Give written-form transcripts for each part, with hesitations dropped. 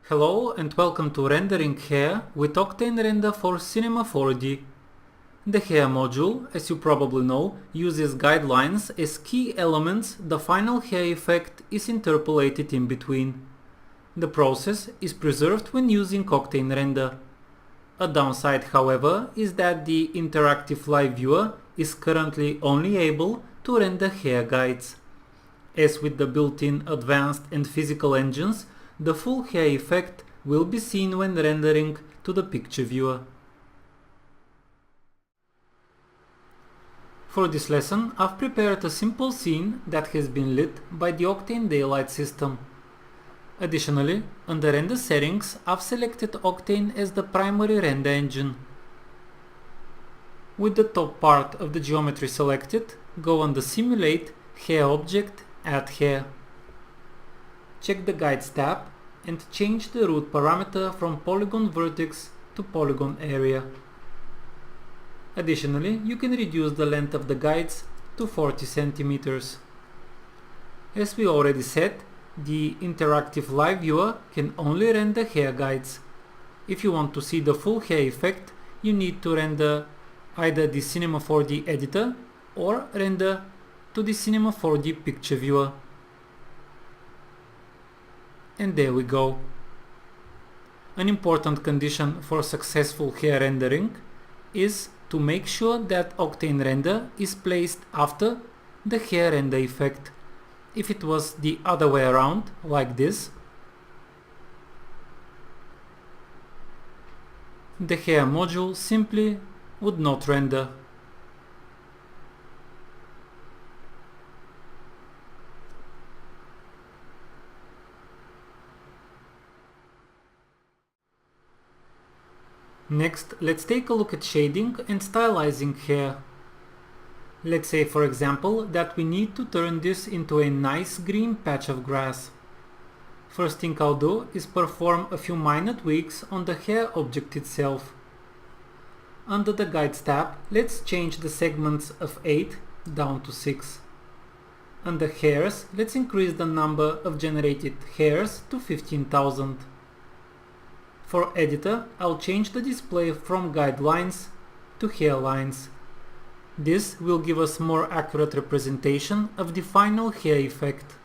Hello and welcome to Rendering Hair with Octane Render for Cinema 4D. The Hair module, as you probably know, uses guidelines as key elements. The final hair effect is interpolated in between. The process is preserved when using Octane Render. A downside, however, is that the interactive live viewer is currently only able to render hair guides. As with the built-in advanced and physical engines, the full hair effect will be seen when rendering to the picture viewer. For this lesson, I've prepared a simple scene that has been lit by the Octane Daylight system. Additionally, under render settings, I've selected Octane as the primary render engine. With the top part of the geometry selected, go on the Simulate, Hair Object, Add Hair. Check the Guides tab and change the root parameter from Polygon Vertex to Polygon Area. Additionally, you can reduce the length of the guides to 40 cm. As we already said, the interactive live viewer can only render hair guides. If you want to see the full hair effect, you need to render either the Cinema 4D editor or render to the Cinema 4D picture viewer. And there we go. An important condition for successful hair rendering is to make sure that Octane Render is placed after the hair render effect. If it was the other way around, like this, the hair module simply would not render. Next, let's take a look at shading and stylizing hair. Let's say, for example, that we need to turn this into a nice green patch of grass. First thing I'll do is perform a few minor tweaks on the hair object itself. Under the Guides tab, let's change the segments of 8 down to 6. Under Hairs, let's increase the number of generated hairs to 15,000. For editor, I'll change the display from guidelines to hairlines. This will give us more accurate representation of the final hair effect.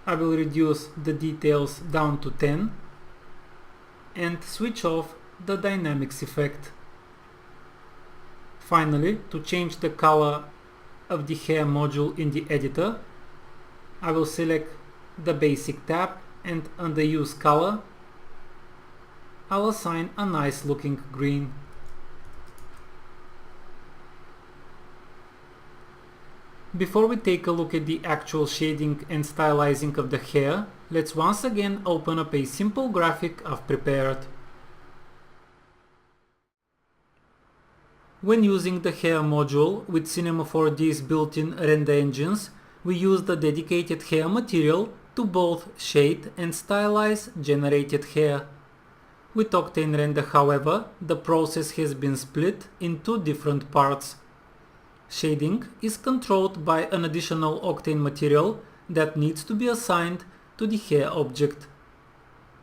I will reduce the details down to 10 and switch off the dynamics effect. Finally, to change the color of the hair module in the editor, I will select the Basic tab and under Use Color, I'll assign a nice looking green. Before we take a look at the actual shading and stylizing of the hair, let's once again open up a simple graphic I've prepared. When using the hair module with Cinema 4D's built-in render engines, we use the dedicated hair material to both shade and stylize generated hair. With Octane Render, however, the process has been split in two different parts. Shading is controlled by an additional Octane material that needs to be assigned to the hair object.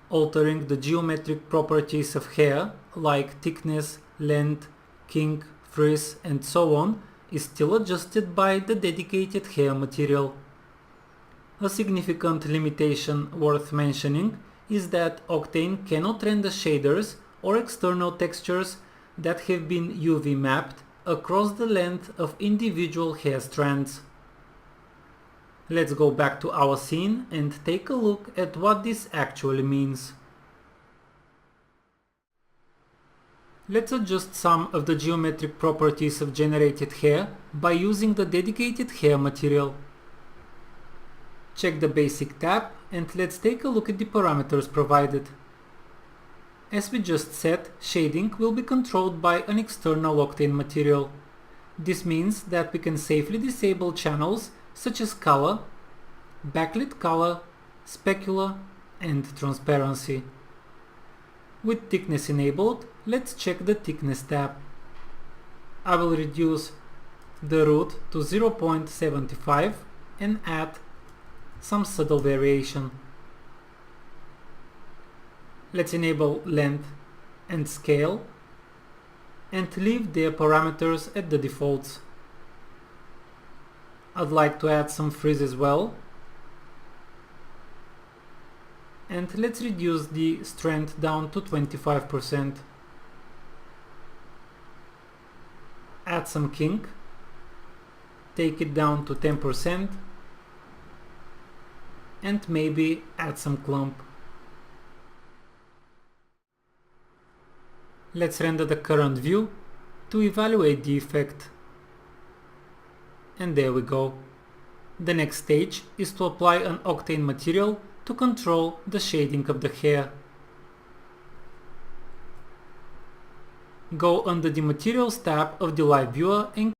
Altering the geometric properties of hair, like thickness, length, kink, frizz, and so on, is still adjusted by the dedicated hair material. A significant limitation worth mentioning is that Octane cannot render shaders or external textures that have been UV mapped across the length of individual hair strands. Let's go back to our scene and take a look at what this actually means. Let's adjust some of the geometric properties of generated hair by using the dedicated hair material. Check the Basic tab and let's take a look at the parameters provided. As we just said, shading will be controlled by an external Octane material. This means that we can safely disable channels such as color, backlit color, specular, and transparency. With thickness enabled, let's check the Thickness tab. I will reduce the root to 0.75 and add some subtle variation. Let's enable length and scale and leave their parameters at the defaults. I'd like to add some frizz as well. And let's reduce the strength down to 25%. Add some kink. Take it down to 10%. And maybe add some clump. Let's render the current view to evaluate the effect. And there we go. The next stage is to apply an octane material to control the shading of the hair. Go under the Materials tab of the Live Viewer and